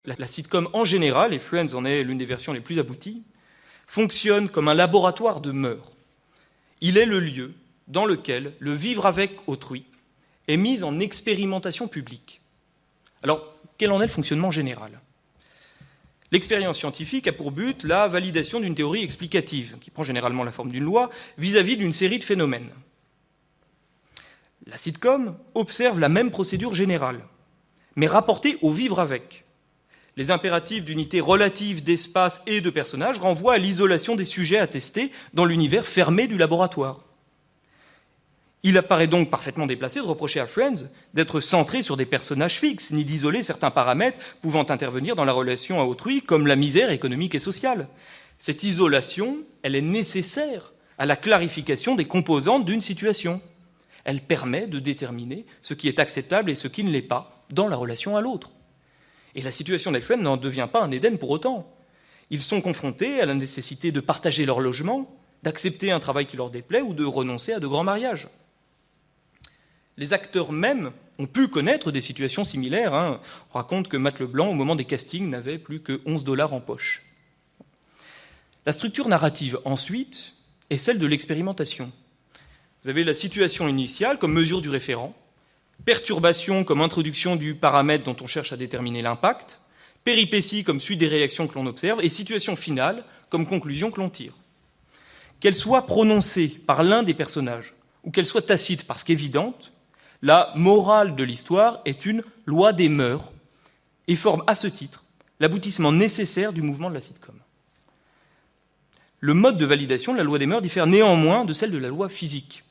La sitcom en général, et Friends en est l'une des versions les plus abouties, fonctionne comme un laboratoire de mœurs. Il est le lieu dans lequel le vivre avec autrui est mis en expérimentation publique. Alors, quel en est le fonctionnement général ? L'expérience scientifique a pour but la validation d'une théorie explicative, qui prend généralement la forme d'une loi, vis-à-vis d'une série de phénomènes. La sitcom observe la même procédure générale, mais rapportée au vivre avec. Les impératifs d'unité relative d'espace et de personnages renvoient à l'isolation des sujets à tester dans l'univers fermé du laboratoire. Il apparaît donc parfaitement déplacé de reprocher à Friends d'être centré sur des personnages fixes, ni d'isoler certains paramètres pouvant intervenir dans la relation à autrui, comme la misère économique et sociale. Cette isolation, elle est nécessaire à la clarification des composantes d'une situation. Elle permet de déterminer ce qui est acceptable et ce qui ne l'est pas dans la relation à l'autre. Et la situation des Friends n'en devient pas un Éden pour autant. Ils sont confrontés à la nécessité de partager leur logement, d'accepter un travail qui leur déplaît ou de renoncer à de grands mariages. Les acteurs mêmes ont pu connaître des situations similaires. On raconte que Matt Leblanc, au moment des castings, n'avait plus que 11 $ en poche. La structure narrative, ensuite, est celle de l'expérimentation. Vous avez la situation initiale comme mesure du référent, perturbation comme introduction du paramètre dont on cherche à déterminer l'impact, péripétie comme suite des réactions que l'on observe, et situation finale comme conclusion que l'on tire. Qu'elle soit prononcée par l'un des personnages ou qu'elle soit tacite parce qu'évidente, la morale de l'histoire est une loi des mœurs et forme à ce titre l'aboutissement nécessaire du mouvement de la sitcom. Le mode de validation de la loi des mœurs diffère néanmoins de celle de la loi physique.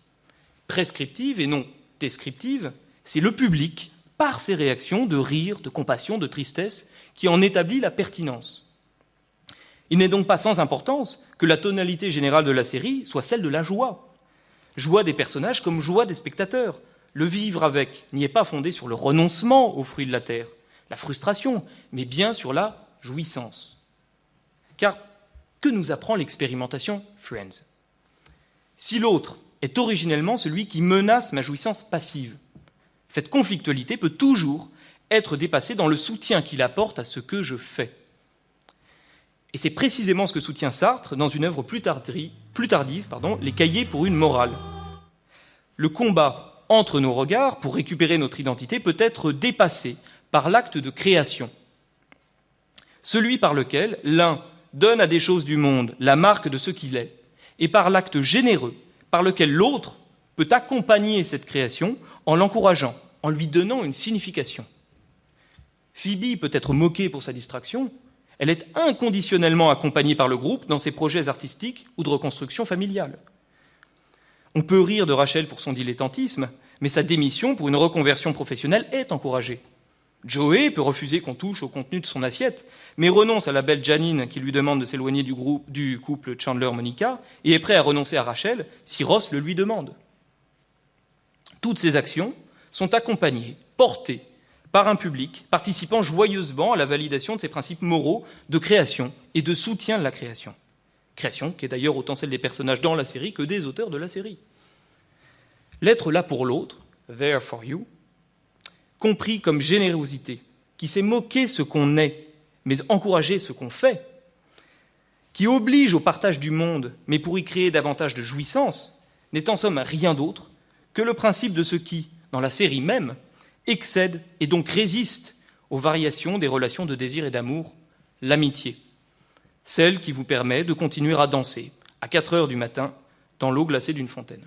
Prescriptive et non descriptive, c'est le public, par ses réactions de rire, de compassion, de tristesse, qui en établit la pertinence. Il n'est donc pas sans importance que la tonalité générale de la série soit celle de la joie. Joie des personnages comme joie des spectateurs. Le vivre avec n'y est pas fondé sur le renoncement aux fruits de la terre, la frustration, mais bien sur la jouissance. Car que nous apprend l'expérimentation Friends ? Si l'autre est originellement celui qui menace ma jouissance passive, cette conflictualité peut toujours être dépassée dans le soutien qu'il apporte à ce que je fais. Et c'est précisément ce que soutient Sartre dans une œuvre plus tardive, Les Cahiers pour une morale. Le combat entre nos regards pour récupérer notre identité peut être dépassé par l'acte de création, celui par lequel l'un donne à des choses du monde la marque de ce qu'il est, et par l'acte généreux par lequel l'autre peut accompagner cette création en l'encourageant, en lui donnant une signification. Phoebe peut être moquée pour sa distraction, elle est inconditionnellement accompagnée par le groupe dans ses projets artistiques ou de reconstruction familiale. On peut rire de Rachel pour son dilettantisme, mais sa démission pour une reconversion professionnelle est encouragée. Joey peut refuser qu'on touche au contenu de son assiette, mais renonce à la belle Janine qui lui demande de s'éloigner du couple Chandler-Monica et est prêt à renoncer à Rachel si Ross le lui demande. Toutes ces actions sont accompagnées, portées par un public participant joyeusement à la validation de ces principes moraux de création et de soutien de la création. Création qui est d'ailleurs autant celle des personnages dans la série que des auteurs de la série. L'être là pour l'autre, there for you, compris comme générosité, qui sait moquer ce qu'on est, mais encourager ce qu'on fait, qui oblige au partage du monde, mais pour y créer davantage de jouissance, n'est en somme rien d'autre que le principe de ce qui, dans la série même, excède et donc résiste aux variations des relations de désir et d'amour, l'amitié, celle qui vous permet de continuer à danser à 4 heures du matin dans l'eau glacée d'une fontaine.